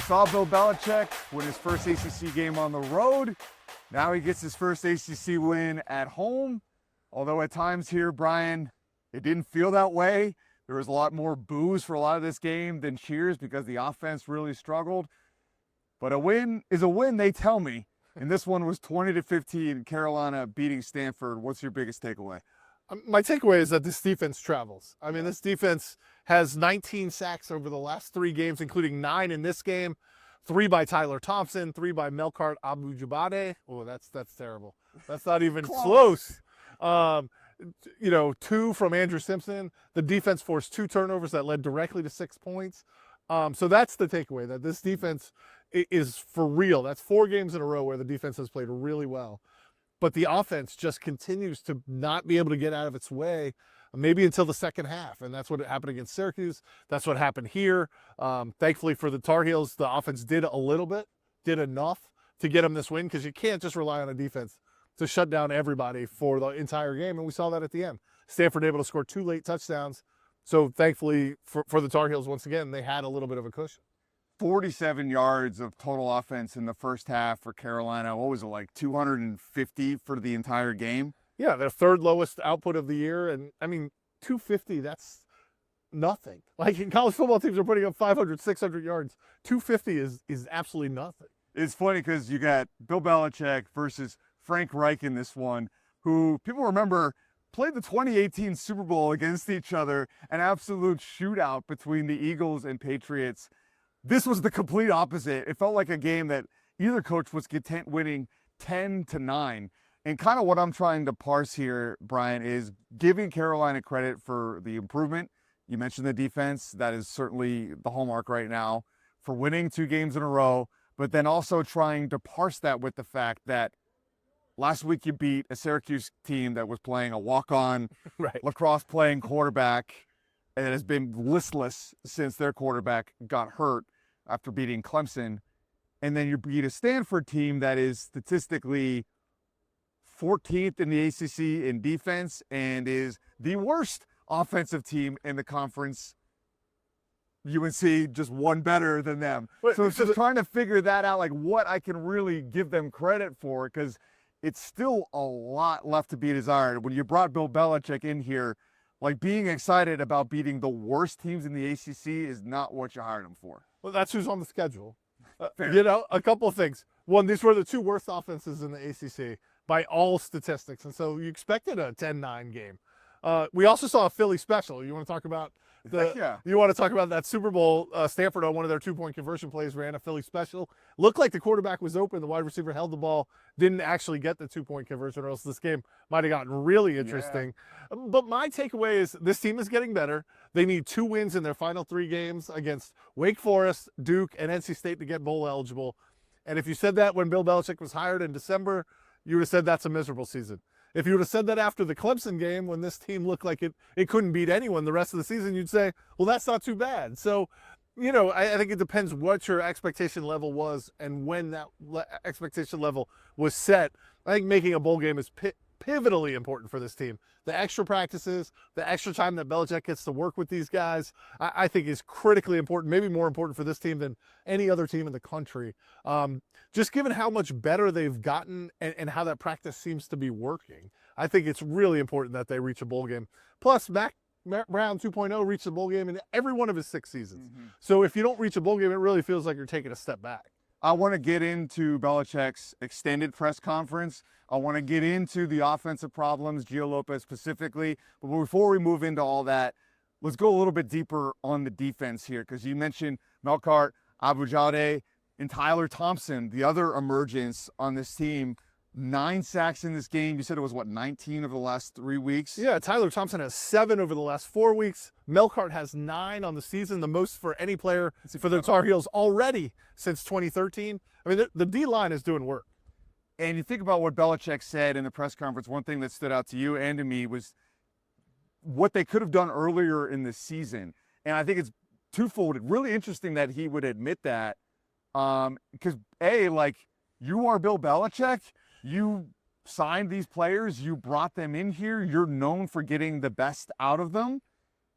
saw Bill Belichick win his first ACC game on the road. Now he gets his first ACC win at home. Although at times here, Brian, it didn't feel that way. There was a lot more boos for a lot of this game than cheers because the offense really struggled. But a win is a win, they tell me. And this one was 20-15, Carolina beating Stanford. What's your biggest takeaway? My takeaway is that this defense travels. I mean, this defense has 19 sacks over the last 3 games, including 9 in this game. 3 by Tyler Thompson, 3 by Melkart Abujabade. Oh, that's terrible. That's not even close. 2 from Andrew Simpson. The defense forced 2 turnovers that led directly to 6 points. So that's the takeaway, that this defense is for real. That's 4 games in a row where the defense has played really well. But the offense just continues to not be able to get out of its way, maybe until the second half. And that's what happened against Syracuse. That's what happened here. Thankfully for the Tar Heels, the offense did a little bit, did enough to get them this win, because you can't just rely on a defense to shut down everybody for the entire game. And we saw that at the end. Stanford able to score 2 late touchdowns. So thankfully for the Tar Heels, once again, they had a little bit of a cushion. 47 yards of total offense in the first half for Carolina. What was it, like 250 for the entire game? Yeah, their 3rd lowest output of the year. And I mean, 250, that's nothing. Like, in college football, teams are putting up 500, 600 yards. 250 is absolutely nothing. It's funny because you got Bill Belichick versus Frank Reich in this one, who people remember played the 2018 Super Bowl against each other, an absolute shootout between the Eagles and Patriots. This was the complete opposite. It felt like a game that either coach was content winning 10-9. And kind of what I'm trying to parse here, Brian, is giving Carolina credit for the improvement. You mentioned the defense. That is certainly the hallmark right now for winning 2 games in a row, but then also trying to parse that with the fact that last week you beat a Syracuse team that was playing a walk-on lacrosse playing quarterback and has been listless since their quarterback got hurt after beating Clemson. And then you beat a Stanford team that is statistically 14th in the ACC in defense and is the worst offensive team in the conference. UNC just one better than them. So it's just trying to figure that out, like what I can really give them credit for, because it's still a lot left to be desired. When you brought Bill Belichick in here, like, being excited about beating the worst teams in the ACC is not what you hired him for. Well, that's who's on the schedule. A couple of things. One, these were the 2 worst offenses in the ACC by all statistics, and so you expected a 10-9 game. We also saw a Philly special. You want to talk about You want to talk about that Super Bowl? Stanford, on one of their 2-point conversion plays, ran a Philly special. Looked like the quarterback was open. The wide receiver held the ball, didn't actually get the 2-point conversion, or else this game might have gotten really interesting. Yeah. But my takeaway is this team is getting better. They need 2 wins in their final 3 games against Wake Forest, Duke, and NC State to get bowl eligible. And if you said that when Bill Belichick was hired in December, you would have said that's a miserable season. If you would have said that after the Clemson game, when this team looked like it couldn't beat anyone the rest of the season, you'd say, well, that's not too bad. So, I think it depends what your expectation level was and when that expectation level was set. I think making a bowl game is pivotally important for this team. The extra practices, the extra time that Belichick gets to work with these guys, I think is critically important, maybe more important for this team than any other team in the country. Just given how much better they've gotten and how that practice seems to be working, I think it's really important that they reach a bowl game. Plus, Mac Brown 2.0 reached a bowl game in every one of his 6 seasons. Mm-hmm. So if you don't reach a bowl game, it really feels like you're taking a step back. I want to get into Belichick's extended press conference. I want to get into the offensive problems, Gio Lopez specifically. But before we move into all that, let's go a little bit deeper on the defense here, because you mentioned Melkart Abujade and Tyler Thompson, the other emergence on this team. 9 sacks in this game. You said it was, 19 over the last 3 weeks? Yeah, Tyler Thompson has 7 over the last 4 weeks. Melkart has 9 on the season, the most for any player for the Tar Heels already since 2013. I mean, the D-line is doing work. And you think about what Belichick said in the press conference, one thing that stood out to you and to me was what they could have done earlier in the season. And I think it's twofold. It's really interesting that he would admit that, because, you are Bill Belichick. You signed these players. You brought them in here. You're known for getting the best out of them.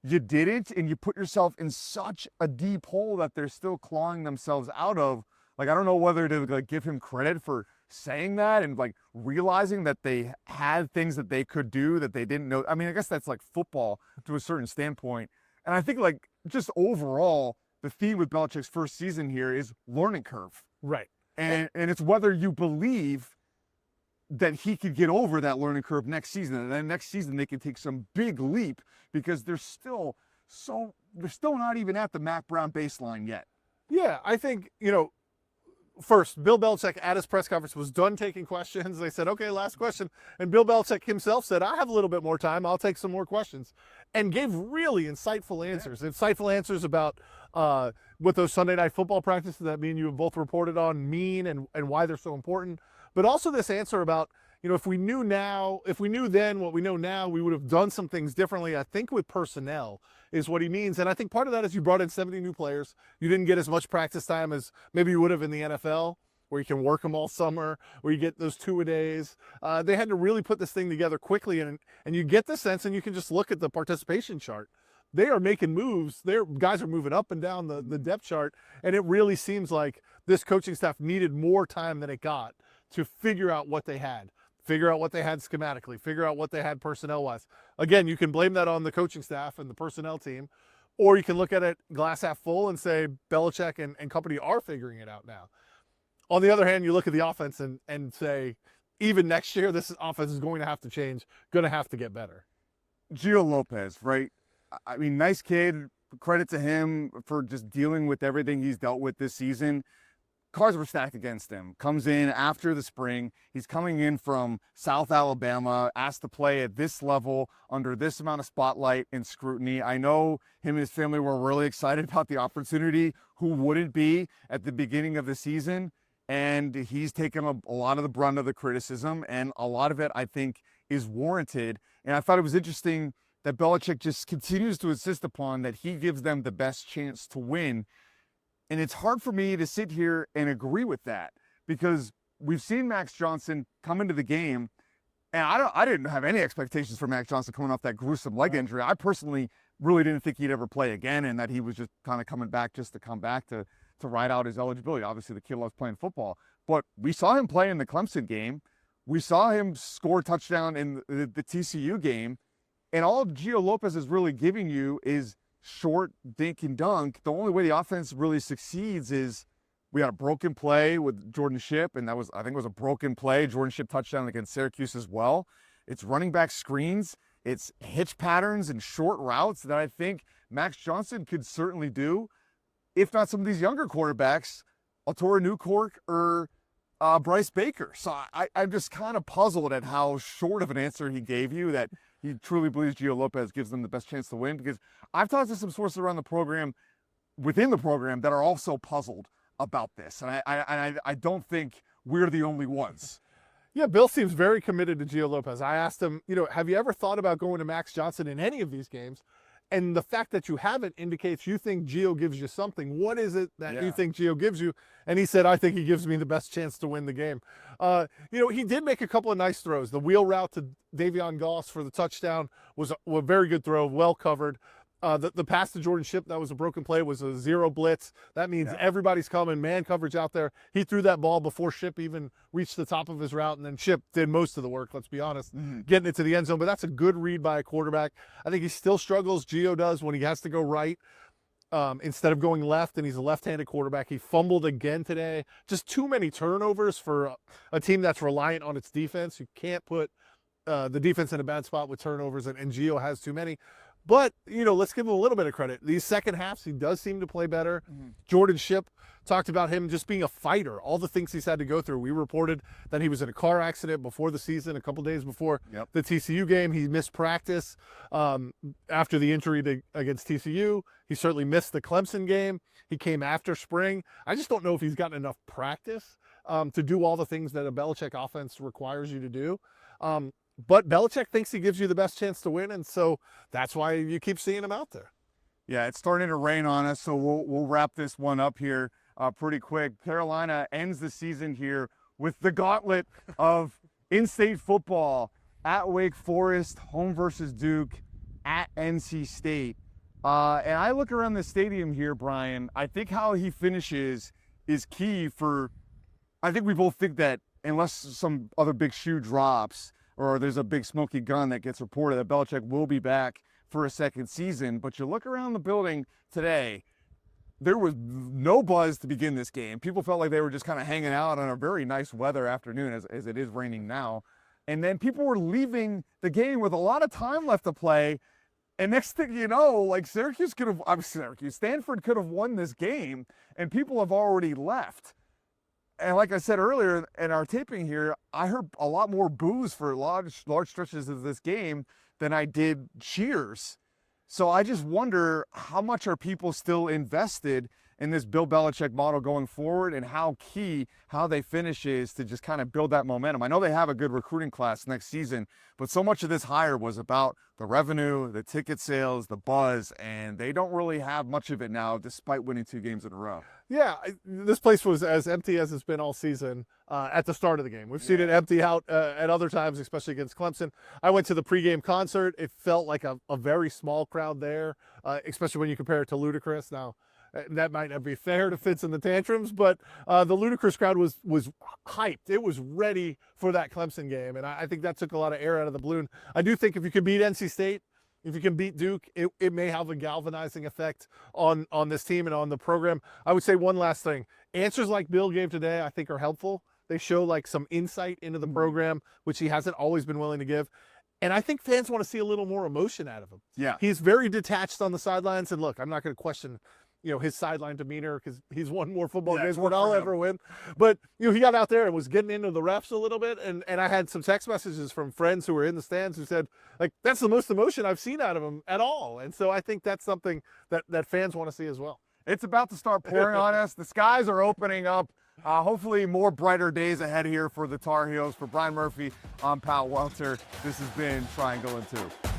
you didn't, and you put yourself in such a deep hole that they're still clawing themselves out of. Like, I don't know whether to like give him credit for saying that and like realizing that they had things that they could do that they didn't know. I mean, I guess that's like football to a certain standpoint. And I think like just overall, the theme with Belichick's first season here is learning curve. Right. And it's whether you believe that he could get over that learning curve next season. And then next season they can take some big leap because they're still not even at the Mac Brown baseline yet. Yeah, I think, first, Bill Belichick at his press conference was done taking questions. They said, okay, last question. And Bill Belichick himself said, I have a little bit more time. I'll take some more questions. And gave really insightful answers. Insightful answers about what those Sunday night football practices that me and you have both reported on mean and why they're so important. But also this answer about, if we knew then what we know now, we would have done some things differently. I think with personnel is what he means. And I think part of that is you brought in 70 new players. You didn't get as much practice time as maybe you would have in the NFL, where you can work them all summer, where you get those 2-a-days. They had to really put this thing together quickly. And you get the sense, and you can just look at the participation chart. They are making moves. Their guys are moving up and down the depth chart. And it really seems like this coaching staff needed more time than it got to figure out what they had. Figure out what they had schematically, figure out what they had personnel-wise. Again, you can blame that on the coaching staff and the personnel team, or you can look at it glass half full and say Belichick and company are figuring it out now. On the other hand, you look at the offense and say, even next year, this offense is going to have to change, going to have to get better. Gio Lopez, right? I mean, nice kid. Credit to him for just dealing with everything he's dealt with this season. Cards were stacked against him. Comes in after the spring. He's coming in from South Alabama, asked to play at this level under this amount of spotlight and scrutiny. I know him and his family were really excited about the opportunity. Who wouldn't be at the beginning of the season? And he's taken a lot of the brunt of the criticism, and a lot of it, I think, is warranted. And I thought it was interesting that Belichick just continues to insist upon that he gives them the best chance to win. And it's hard for me to sit here and agree with that because we've seen Max Johnson come into the game, and I didn't have any expectations for Max Johnson coming off that gruesome leg injury. I personally really didn't think he'd ever play again, and that he was just kind of coming back just to come back to ride out his eligibility. Obviously, the kid loves playing football, but we saw him play in the Clemson game. We saw him score a touchdown in the TCU game, and all Gio Lopez is really giving you is short dink and dunk. The only way the offense really succeeds is we had a broken play with Jordan Shipp, and I think it was a broken play. Jordan Shipp touchdown against Syracuse as well. It's running back screens. It's hitch patterns and short routes that I think Max Johnson could certainly do, if not some of these younger quarterbacks, Altora Newkirk or Bryce Baker. So I'm just kind of puzzled at how short of an answer he gave you, that he truly believes Gio Lopez gives them the best chance to win, because I've talked to some sources around the program, within the program, that are also puzzled about this. And I don't think we're the only ones. Yeah, Bill seems very committed to Gio Lopez. I asked him, have you ever thought about going to Max Johnson in any of these games? And the fact that you haven't indicates you think Gio gives you something. What is it that you think Gio gives you? And he said, I think he gives me the best chance to win the game. He did make a couple of nice throws. The wheel route to Davion Goss for the touchdown was a very good throw, well covered. The pass to Jordan Shipp, that was a broken play, was a zero blitz. That means everybody's coming, man coverage out there. He threw that ball before Shipp even reached the top of his route, and then Shipp did most of the work, let's be honest, getting it to the end zone. But that's a good read by a quarterback. I think he still struggles, Gio does, when he has to go right instead of going left, and he's a left-handed quarterback. He fumbled again today. Just too many turnovers for a team that's reliant on its defense. You can't put the defense in a bad spot with turnovers, and Gio has too many. But, let's give him a little bit of credit. These second halves, he does seem to play better. Jordan Shipp talked about him just being a fighter, all the things he's had to go through. We reported that he was in a car accident before the season, a couple days before the TCU game. He missed practice after the injury against TCU. He certainly missed the Clemson game. He came after spring. I just don't know if he's gotten enough practice to do all the things that a Belichick offense requires you to do. But Belichick thinks he gives you the best chance to win, and so that's why you keep seeing him out there. Yeah, it's starting to rain on us, so we'll wrap this one up here pretty quick. Carolina ends the season here with the gauntlet of in-state football at Wake Forest, home versus Duke, at NC State. And I look around the stadium here, Brian. I think how he finishes is key for. I think we both think that unless some other big shoe drops or there's a big smoky gun that gets reported, that Belichick will be back for a second season. But you look around the building today, there was no buzz to begin this game. People felt like they were just kind of hanging out on a very nice weather afternoon, as it is raining now. And then people were leaving the game with a lot of time left to play. And next thing you know, like Stanford could have won this game, and people have already left. And like I said earlier in our taping here, I heard a lot more boos for large stretches of this game than I did cheers. So I just wonder, how much are people still invested in this Bill Belichick model going forward, and how key how they finish is to just kind of build that momentum. I know they have a good recruiting class next season, but so much of this hire was about the revenue, the ticket sales, the buzz, and they don't really have much of it now despite winning 2 games in a row. Yeah, this place was as empty as it's been all season at the start of the game. We've seen it empty out at other times, especially against Clemson. I went to the pregame concert. It felt like a very small crowd there, especially when you compare it to Ludacris. Now, that might not be fair to Fitz and the Tantrums, but the Ludacris crowd was hyped. It was ready for that Clemson game, and I think that took a lot of air out of the balloon. I do think if you can beat NC State, if you can beat Duke, it may have a galvanizing effect on this team and on the program. I would say one last thing. Answers like Bill gave today, I think, are helpful. They show like some insight into the program, which he hasn't always been willing to give. And I think fans want to see a little more emotion out of him. Yeah. He's very detached on the sidelines. And look, I'm not going to question his sideline demeanor, because he's won more football games than I'll ever win. But, he got out there and was getting into the refs a little bit. And I had some text messages from friends who were in the stands who said, like, that's the most emotion I've seen out of him at all. And so I think that's something that fans want to see as well. It's about to start pouring on us. The skies are opening up. Hopefully more brighter days ahead here for the Tar Heels. For Brian Murphy, I'm Pat Welter. This has been Triangle and Two.